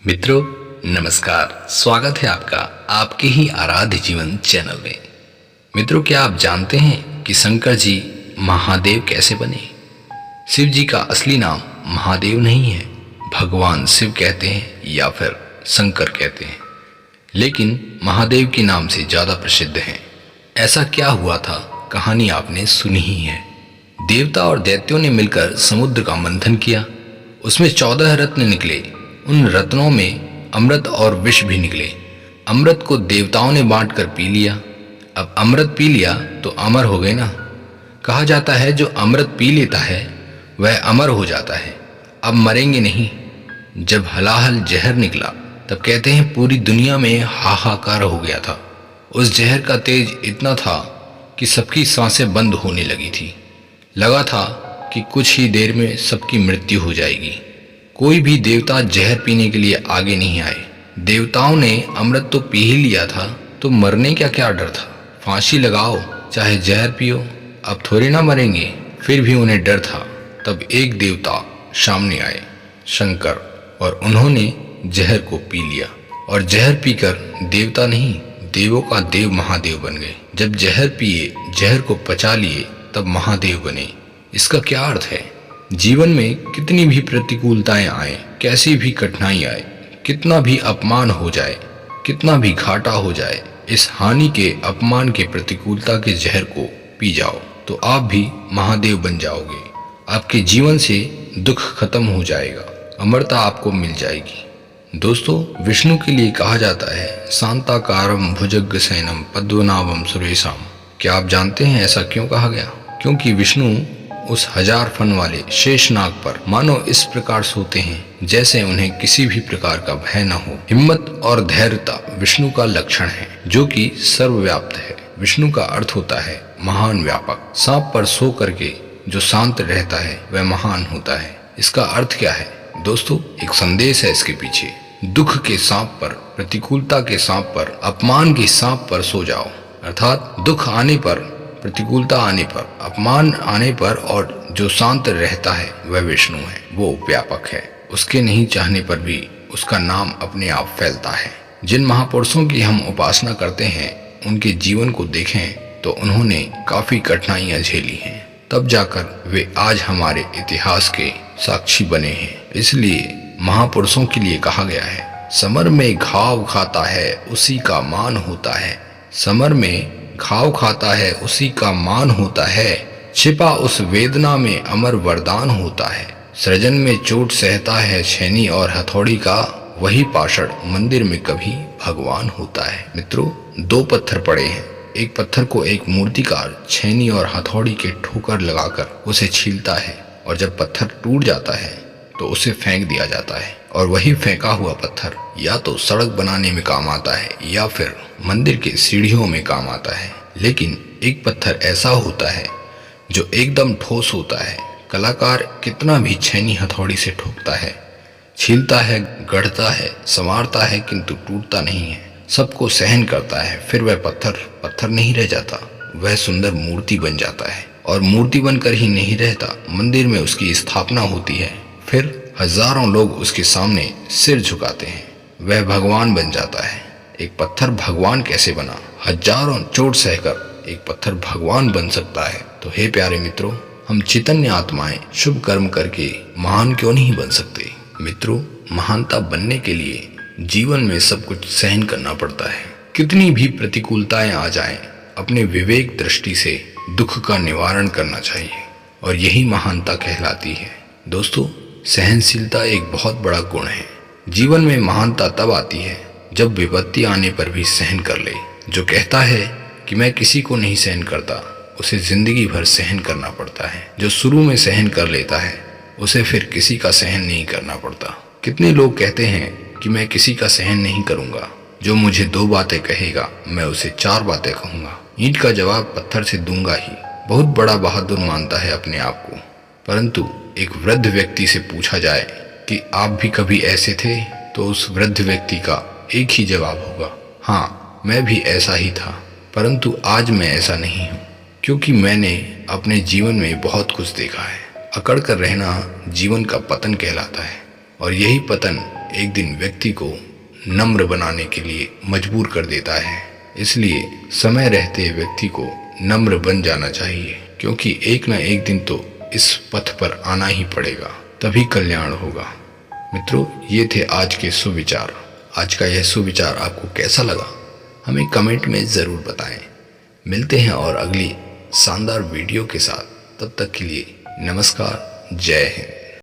मित्रों नमस्कार, स्वागत है आपका आपके ही आराध्य जीवन चैनल में। मित्रों, क्या आप जानते हैं कि शंकर जी महादेव कैसे बने? शिव जी का असली नाम महादेव नहीं है, भगवान शिव कहते हैं या फिर शंकर कहते हैं, लेकिन महादेव के नाम से ज़्यादा प्रसिद्ध हैं। ऐसा क्या हुआ था, कहानी आपने सुनी ही है। देवता और दैत्यों ने मिलकर समुद्र का मंथन किया, उसमें 14 रत्न निकले। उन रत्नों में अमृत और विष भी निकले। अमृत को देवताओं ने बांटकर पी लिया। अब अमृत पी लिया तो अमर हो गए ना। कहा जाता है जो अमृत पी लेता है वह अमर हो जाता है, अब मरेंगे नहीं। जब हलाहल जहर निकला तब कहते हैं पूरी दुनिया में हाहाकार हो गया था। उस जहर का तेज इतना था कि सबकी सांसें बंद होने लगी थी। लगा था कि कुछ ही देर में सबकी मृत्यु हो जाएगी। कोई भी देवता जहर पीने के लिए आगे नहीं आए। देवताओं ने अमृत तो पी ही लिया था, तो मरने का क्या डर था। फांसी लगाओ चाहे जहर पियो, अब थोड़े ना मरेंगे। फिर भी उन्हें डर था। तब एक देवता सामने आए, शंकर, और उन्होंने जहर को पी लिया। और जहर पीकर देवता नहीं, देवों का देव महादेव बन गए। जब जहर पिए, जहर को पचा लिए, तब महादेव बने। इसका क्या अर्थ है? जीवन में कितनी भी प्रतिकूलताएं आए, कैसी भी कठिनाई आए, कितना भी अपमान हो जाए, कितना भी घाटा हो जाए, इस हानि के, अपमान के, प्रतिकूलता के जहर को पी जाओ तो आप भी महादेव बन जाओगे। आपके जीवन से दुख खत्म हो जाएगा, अमरता आपको मिल जाएगी। दोस्तों, विष्णु के लिए कहा जाता है शांताकारम भुजगशयनम पद्मनाभम सुरेशम। क्या आप जानते हैं ऐसा क्यों कहा गया? क्योंकि विष्णु उस 1000 फन वाले शेषनाग पर मानो इस प्रकार सोते हैं जैसे उन्हें किसी भी प्रकार का भय न हो। हिम्मत और धैर्यता विष्णु का लक्षण है, जो कि सर्वव्याप्त है। विष्णु का अर्थ होता है महान व्यापक। सांप पर सो करके जो शांत रहता है वह महान होता है। इसका अर्थ क्या है? दोस्तों, एक संदेश है इसके पीछे। दुख के सांप पर, प्रतिकूलता के सांप पर, अपमान के सांप पर सो जाओ। अर्थात दुख आने पर, प्रतिकूलता आने पर, अपमान आने पर, और जो शांत रहता है वह विष्णु है। वो व्यापक है, उसके नहीं चाहने पर भी उसका नाम अपने आप फैलता है। जिन महापुरुषों की हम उपासना करते हैं उनके जीवन को देखें तो उन्होंने काफी कठिनाइयां झेली हैं, तब जाकर वे आज हमारे इतिहास के साक्षी बने हैं। इसलिए महापुरुषों के लिए कहा गया है, समर में घाव खाता है उसी का मान होता है। समर में घाव खाता है उसी का मान होता है, छिपा उस वेदना में अमर वरदान होता है। सृजन में चोट सहता है छेनी और हथौड़ी का, वही पाषाण मंदिर में कभी भगवान होता है। मित्रों, 2 पत्थर पड़े हैं। एक पत्थर को एक मूर्तिकार छेनी और हथौड़ी के ठोकर लगाकर उसे छीलता है, और जब पत्थर टूट जाता है तो उसे फेंक दिया जाता है। और वही फेंका हुआ पत्थर या तो सड़क बनाने में काम आता है या फिर मंदिर के सीढ़ियों में काम आता है। लेकिन एक पत्थर ऐसा होता है जो एकदम ठोस होता है। कलाकार कितना भी छेनी हथौड़ी से ठोकता है, छीलता है, गढ़ता है, संवारता है, किंतु टूटता नहीं है। सबको सहन करता है। फिर वह पत्थर पत्थर नहीं रह जाता, वह सुंदर मूर्ति बन जाता है। और मूर्ति बनकर ही नहीं रहता, मंदिर में उसकी स्थापना होती है। फिर हजारों लोग उसके सामने सिर झुकाते हैं, वह भगवान बन जाता है। एक पत्थर भगवान कैसे बना? हजारों चोट सहकर एक पत्थर भगवान बन सकता है। तो हे प्यारे मित्रों, हम चैतन्य आत्माएं शुभ कर्म करके महान क्यों नहीं बन सकते? मित्रों, महानता बनने के लिए जीवन में सब कुछ सहन करना पड़ता है। कितनी भी प्रतिकूलताएं आ जाएं, अपने विवेक दृष्टि से दुख का निवारण करना चाहिए, और यही महानता कहलाती है। दोस्तों, सहनशीलता एक बहुत बड़ा गुण है। जीवन में महानता तब आती है जब विपत्ति आने पर भी सहन कर ले। जो कहता है कि मैं किसी को नहीं सहन करता, उसे जिंदगी भर सहन करना पड़ता है। जो शुरू में सहन कर लेता है उसे फिर किसी का सहन नहीं करना पड़ता। कितने लोग कहते हैं कि मैं किसी का सहन नहीं करूंगा, जो मुझे 2 बातें कहेगा मैं उसे 4 बातें कहूंगा, ईंट का जवाब पत्थर से दूंगा ही। बहुत बड़ा बहादुर मानता है अपने आप को। परंतु एक वृद्ध व्यक्ति से पूछा जाए कि आप भी कभी ऐसे थे, तो उस वृद्ध व्यक्ति का एक ही जवाब होगा, हाँ मैं भी ऐसा ही था, परंतु आज मैं ऐसा नहीं हूँ, क्योंकि मैंने अपने जीवन में बहुत कुछ देखा है। अकड़ कर रहना जीवन का पतन कहलाता है, और यही पतन एक दिन व्यक्ति को नम्र बनाने के लिए मजबूर कर देता है। इसलिए समय रहते व्यक्ति को नम्र बन जाना चाहिए, क्योंकि एक न एक दिन तो इस पथ पर आना ही पड़ेगा, तभी कल्याण होगा। मित्रों, ये थे आज के सुविचार। आज का यह सुविचार आपको कैसा लगा हमें कमेंट में ज़रूर बताएं। मिलते हैं और अगली शानदार वीडियो के साथ। तब तक के लिए नमस्कार, जय हिंद।